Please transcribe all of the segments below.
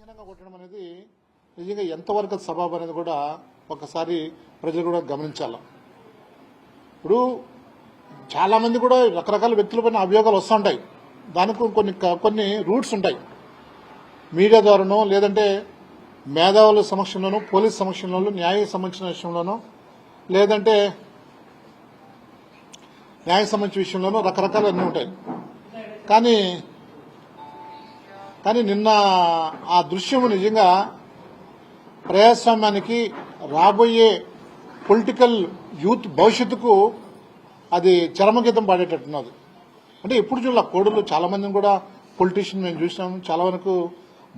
హీనంగా కొట్టడం అనేది నిజంగా ఎంతవరకు సబబు అనేది కూడా ఒకసారి ప్రజలు కూడా గమనించాలి. ఇప్పుడు చాలా మంది కూడా రకరకాల వ్యక్తులపైన అభియోగాలు వస్తుంటాయి. దానికి కొన్ని రూట్స్ ఉంటాయి. మీడియా ద్వారానో లేదంటే మేధావుల సమక్షంలోనూ పోలీస్ సమక్షంలోనూ న్యాయ సంబంధించిన విషయంలోనూ లేదంటే న్యాయ సంబంధించిన విషయంలోనూ రకరకాలు అన్నీ ఉంటాయి. కానీ నిన్న ఆ దృశ్యము నిజంగా ప్రజాస్వామ్యానికి రాబోయే పొలిటికల్ యూత్ భవిష్యత్తుకు అది చరమగీతం పాడేటట్టున్నది. అంటే ఎప్పుడు చూడాల కోడలు చాలా మందిని కూడా పొలిటీషియన్ మేము చూసినాము. చాలా వరకు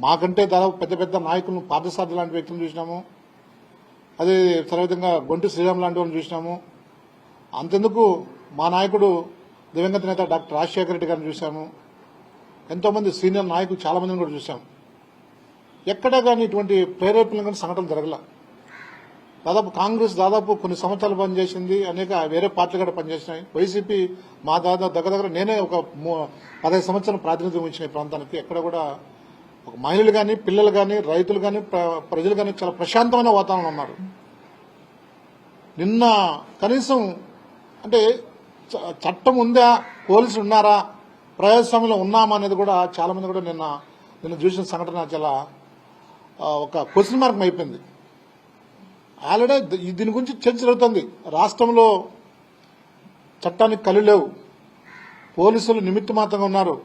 మాకంటే దాదాపు పెద్ద పెద్ద నాయకులను పార్థసారథి లాంటి వ్యక్తులను చూసినాము. అదే సర్వవిధంగా గొంటి శ్రీరామ్ లాంటి వాళ్ళని చూసినాము. అంతెందుకు మా నాయకుడు దివంగత నేత డాక్టర్ రాజశేఖర రెడ్డి గారిని చూశాము. ఎంతోమంది సీనియర్ నాయకులు చాలా మందిని కూడా చూశాం. ఎక్కడా కానీ ఇటువంటి ప్రేరేపణ కానీ సంఘటనలు జరగల. కాంగ్రెస్ కొన్ని సంవత్సరాలు పనిచేసింది, అనేక వేరే పార్టీలు కూడా పనిచేసినాయి. వైసీపీ మా దగ్గర నేనే ఒక 15 సంవత్సరాల ప్రాతినిధ్యం ఇచ్చిన ఈ ప్రాంతానికి. ఎక్కడ కూడా ఒక మహిళలు కానీ పిల్లలు కానీ రైతులు కానీ ప్రజలు కానీ చాలా ప్రశాంతమైన వాతావరణం ఉన్నారు. నిన్న కనీసం అంటే చట్టం ఉందా, పోలీసులు ఉన్నారా, ప్రజాస్వామ్యంలో ఉన్నామా అనేది కూడా చాలా మంది కూడా నిన్న చూసిన సంఘటన చాలా ఒక క్వశ్చన్ మార్క్ అయిపోయింది. ఆల్రెడీ దీని గురించి చర్చ జరుగుతుంది. రాష్ట్రంలో చట్టానికి కళ్ళు లేవు, పోలీసులు నిమిత్త మాత్రంగా ఉన్నారు.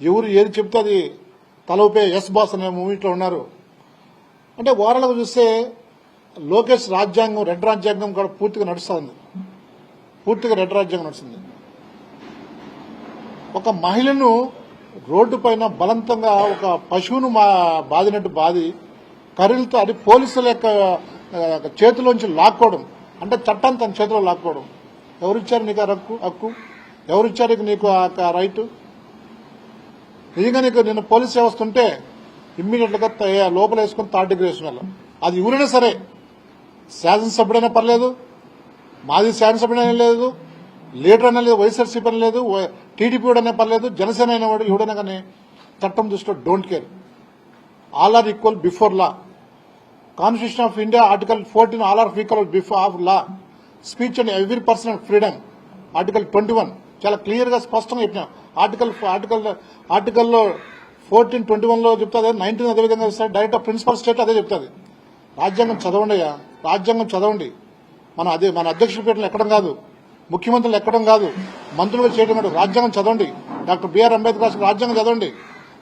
ఎవరు ఏది చెప్తే అది తలవుపే ఎస్ బాస్ అనే మూవీలో ఉన్నారు. అంటే ఓవరాల్గా చూస్తే లోకేష్ రాజ్యాంగం రెడ్ రాజ్యాంగం కూడా పూర్తిగా నడుస్తుంది. రెడ్ రాజ్యాంగం నడుస్తుంది. ఒక మహిళను రోడ్డు పైన బలవంతంగా ఒక పశువును బాదినట్టు బాది కర్రీలతో అది పోలీసుల యొక్క చేతిలోంచి లాక్కోవడం, అంటే చట్టాన్ని తన చేతిలో లాక్కోవడం. ఎవరిచ్చారు నీకు ఆ హక్కు? ఎవరిచ్చారు నీకు ఆ రైట్? నిజంగా నీకు నిన్న పోలీస్ వ్యవస్థ ఉంటే ఇమ్మీడియట్ గా లోపల వేసుకుని థర్డ్ డిగ్రీ వేసిన అది ఎవరైనా సరే, శాసనసభ్యుడైనా పర్లేదు, మాజీ శాసనసభ్యుడైనా లేదు, లీడర్ అయినా లేదు, వైఎస్ఆర్సీపీ అని లేదు, టీడీపీ అనే పర్లేదు, జనసేన అయిన వాడు ఎవడైనా కానీ చట్టం దృష్టిలో don't care. All are equal before law. Constitution of India article 14 all are equal before of law. Speech and every person and freedom article 21 చాలా క్లియర్ గా స్పష్టంగా చెప్పినా. ఆర్టికల్లో 14, 21 లో చెప్తుంది. 19 అదేవిధంగా డైరెక్ట్ ఆఫ్ ప్రిన్సిపల్ స్టేట్ అదే చెప్తుంది. రాజ్యాంగం చదవండి అయ్యా, రాజ్యాంగం చదవండి. మన అధ్యక్షుల పీఠలు ఎక్కడం కాదు, ముఖ్యమంత్రులు ఎక్కడం కాదు, మంత్రులు చేయడం కాదు. రాజ్యాంగం చదవండి. డాక్టర్ బిఆర్ అంబేద్కర్ రాసిన రాజ్యాంగం చదవండి.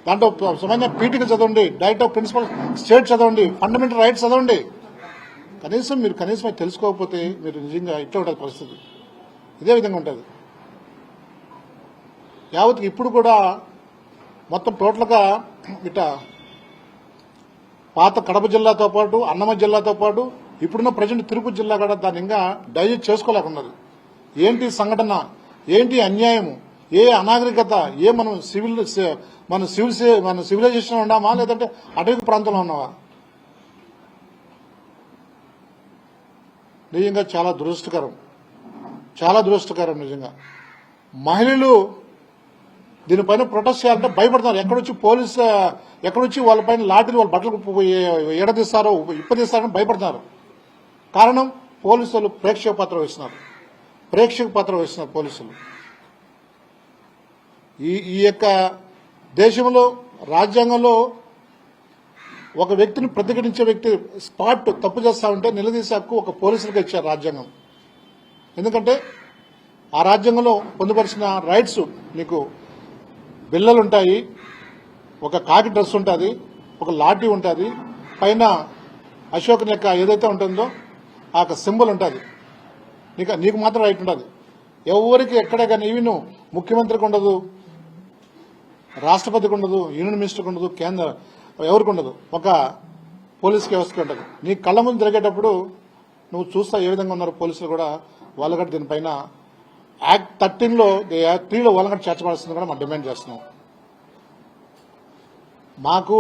దాంట్లో సమాన పీఠిక చదవండి, డైరెక్ట్ ఆఫ్ ప్రిన్సిపల్ స్టేట్ చదవండి, ఫండమెంటల్ రైట్స్ చదవండి. మీరు కనీసం తెలుసుకోకపోతే మీరు నిజంగా ఇట్లా ఉంటుంది పరిస్థితి. ఇదే విధంగా ఉంటుంది యావత్. ఇప్పుడు కూడా మొత్తం టోటల్గా ఇట పాత కడప జిల్లాతో పాటు అన్నమయ్య జిల్లాతో పాటు ఇప్పుడున్న ప్రజెంట్ తిరుపతి జిల్లా కూడా దాన్ని ఇంకా డైజెస్ట్ చేసుకోలేకున్నది. ఏంటి సంఘటన, ఏంటి అన్యాయము, ఏ అనాగరికత, మన సివిలైజేషన్ ఉన్నామా లేదంటే అటవీ ప్రాంతంలో ఉన్నావా? నిజంగా చాలా దురదృష్టకరం. నిజంగా మహిళలు దీనిపైన ప్రొటెస్ట్ చేయాలంటే భయపడతారు. ఎక్కడొచ్చి వాళ్ళపైన లాఠీలు వాళ్ళ బట్టలకు ఎడదీస్తారో ఇప్పదీస్తారని భయపడతారు. కారణం పోలీసులు ప్రేక్షక పాత్ర వహిస్తున్నారు పోలీసులు. ఈ యొక్క దేశంలో రాజ్యాంగంలో ఒక వ్యక్తిని ప్రతిఘటించే వ్యక్తి స్పాట్ తప్పు చేస్తా ఉంటే నిలదీసే హక్కు ఒక పోలీసులకు ఇచ్చారు రాజ్యాంగం. ఎందుకంటే ఆ రాజ్యాంగంలో పొందుపరిచిన రైట్స్, నీకు బిల్లలుంటాయి, ఒక కాకి డ్రెస్ ఉంటుంది, ఒక లాఠీ ఉంటుంది, పైన అశోకుని యొక్క ఏదైతే ఉంటుందో ఆ సింబల్ ఉంటుంది. నీకు మాత్రం రైట్ ఉంటుంది. ఎవరికి ఎక్కడే కానీ ఈవెన్ ముఖ్యమంత్రికి ఉండదు, రాష్ట్రపతికి ఉండదు, యూనియన్ మినిస్టర్కి ఉండదు, ఎవరికి ఉండదు, ఒక పోలీస్ వ్యవస్థకి ఉంటుంది. నీ కళ్ళ ముందు తిరిగేటప్పుడు నువ్వు చూస్తా ఏ విధంగా ఉన్నారు పోలీసులు కూడా. వాళ్ళు కూడా దీనిపైన యాక్ట్ 13లో 3లో వాళ్ళని కూడా చేర్చబడాల్సింది కూడా మనం డిమాండ్ చేస్తున్నాం. మాకు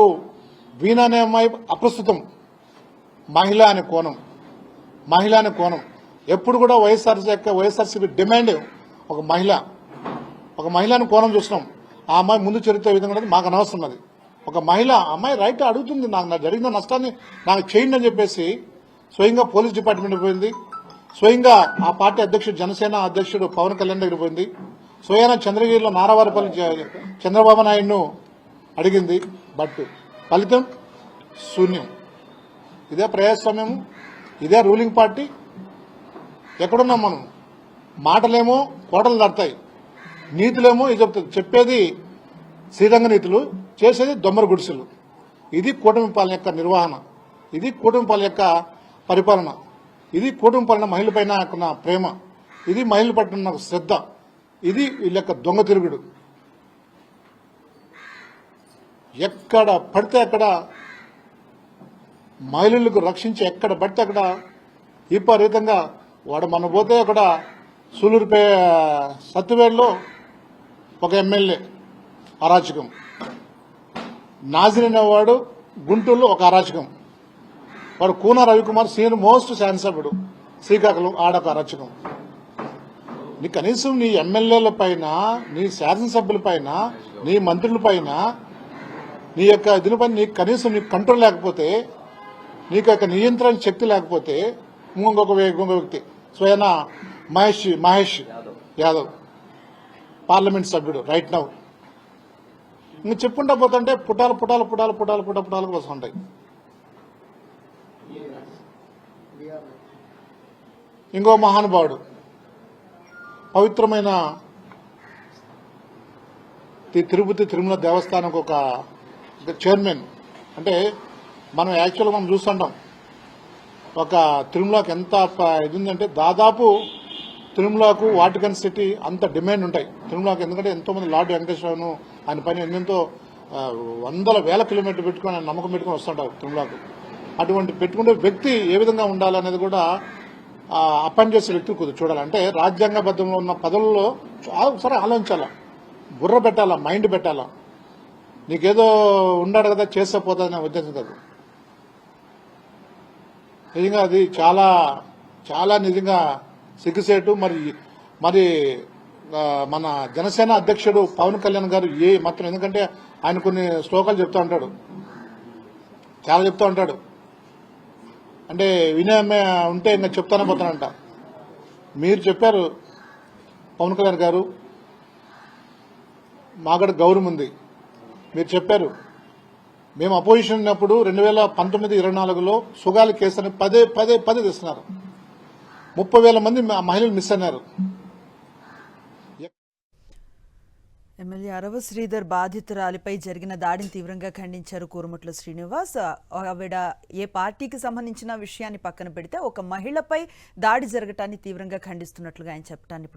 వీణా అనే అమ్మాయి అప్రస్తుతం, మహిళ అనే కోణం ఎప్పుడు కూడా వైఎస్ఆర్సీపీ డిమాండ్ ఒక మహిళను కోణం చూస్తున్నాం. ఆ అమ్మాయి ముందు చరిత్ర విధంగా మాకు అనవసరం. అది ఒక అమ్మాయి రైట్ అడుగుతుంది, నాకు జరిగిన నష్టాన్ని నాకు చేయండి అని చెప్పేసి స్వయంగా పోలీస్ డిపార్ట్మెంట్ పోయింది, స్వయంగా ఆ పార్టీ అధ్యక్షుడు జనసేన అధ్యక్షుడు పవన్ కళ్యాణ్ దగ్గర పోయింది, స్వయాన చంద్రగిరిలో నారావారిపల్లి చంద్రబాబు నాయుడును అడిగింది. బట్ ఫలితం శూన్యం. ఇదే ప్రజాస్వామ్యము, ఇదే రూలింగ్ పార్టీ. ఎక్కడున్నాం మనం? మాటలేమో కోటలు దాడతాయి, నీతులేమో ఇది చెప్తుంది. చెప్పేది శ్రీరంగ నీతులు, చేసేది దొమ్మర గుడిసెలు. ఇది కూటమి పాలన యొక్క నిర్వహణ, ఇది కూటమి పాలన యొక్క పరిపాలన, ఇది కూటమి పాలన మహిళపైన ఉన్న ప్రేమ, ఇది మహిళల పట్ల ఉన్న శ్రద్ధ, ఇది వీళ్ళ యొక్క దొంగ తిరుగుడు. ఎక్కడ పడితే అక్కడ మహిళలకు రక్షించి ఎక్కడ పడితే అక్కడ విపరీతంగా వాడు మన పోతే అక్కడ సూలూరుపే సత్తువేడులో ఒక ఎమ్మెల్యే అరాచకం, నాజిర్ అనేవాడు గుంటూరులో ఒక అరాచకం, వాడు కూన రవికుమార్ సీనియర్ మోస్ట్ శాసనసభ్యుడు శ్రీకాకుళం ఆడొక అరాచకం. నీ కనీసం నీ ఎమ్మెల్యేల పైన, నీ శాసనసభ్యుల పైన, నీ మంత్రుల పైన, నీ యొక్క దీనిపైన నీకు కనీసం నీకు కంట్రోల్ లేకపోతే, నీకు యొక్క నియంత్రణ శక్తి లేకపోతే, ఇంకొక వ్యక్తి స్వయాన మహేష్ యాదవ్ పార్లమెంట్ సభ్యుడు రైట్ నౌ, ఇంక చెప్పుకుంటా పోతుంటే పుటాలు వస్తుంటాయి. ఇంకో మహానుభావుడు పవిత్రమైన తిరుపతి తిరుమల దేవస్థానంకి ఒక చైర్మన్. అంటే మనం యాక్చువల్గా మనం చూస్తుంటాం ఒక తిరుమలకి ఎంత ఇది ఉందంటే, దాదాపు తిరుమలకు వాటికన్ సిటీ అంత డిమాండ్ ఉంటాయి తిరుమలకి. ఎందుకంటే ఎంతోమంది లార్డ్ వెంకటేశ్వరను ఆయన పైన ఎంతో వందల వేల కిలోమీటర్లు పెట్టుకుని ఆయన నమ్మకం పెట్టుకుని వస్తుంటారు తిరుమలకు. అటువంటి పెట్టుకునే వ్యక్తి ఏ విధంగా ఉండాలనేది కూడా అపాయింట్ చేసే వ్యక్తి కొద్దిగా చూడాలి. అంటే రాజ్యాంగబద్ధంలో ఉన్న పదవుల్లో ఒకసారి ఆలోచించాలా, బుర్ర పెట్టాలా, మైండ్ పెట్టాలా. నీకేదో ఉన్నాడు కదా చేస్తే పోతుందనే ఉద్దేశం కాదు. నిజంగా అది చాలా చాలా నిజంగా సిగ్గుసేటు. మరి మన జనసేన అధ్యక్షుడు పవన్ కళ్యాణ్ గారు మాత్రం, ఎందుకంటే ఆయన కొన్ని శ్లోకాలు చెప్తూ ఉంటాడు, చాలా చెప్తూ ఉంటాడు. అంటే వినయమే ఉంటే ఇంకా చెప్తానే పోతానంట. మీరు చెప్పారు పవన్ కళ్యాణ్ గారు, మాగడ గౌరవం ఉంది. మీరు చెప్పారు మేము అపోజిషన్ ఉన్నప్పుడు 2019-24లో సుగాలి కేసు అని పదే తెస్తున్నారు. 30,000 మంది మహిళలు మిస్ అన్నారు. ఎమ్మెల్యే అరవ శ్రీధర్ బాధితురాలిపై జరిగిన దాడిని తీవ్రంగా ఖండించారు కూరముట్ల శ్రీనివాస్. ఆవిడ ఏ పార్టీకి సంబంధించిన విషయాన్ని పక్కన పెడితే ఒక మహిళపై దాడి జరగటాన్ని తీవ్రంగా ఖండిస్తున్నట్లుగా ఆయన చెప్పటాన్ని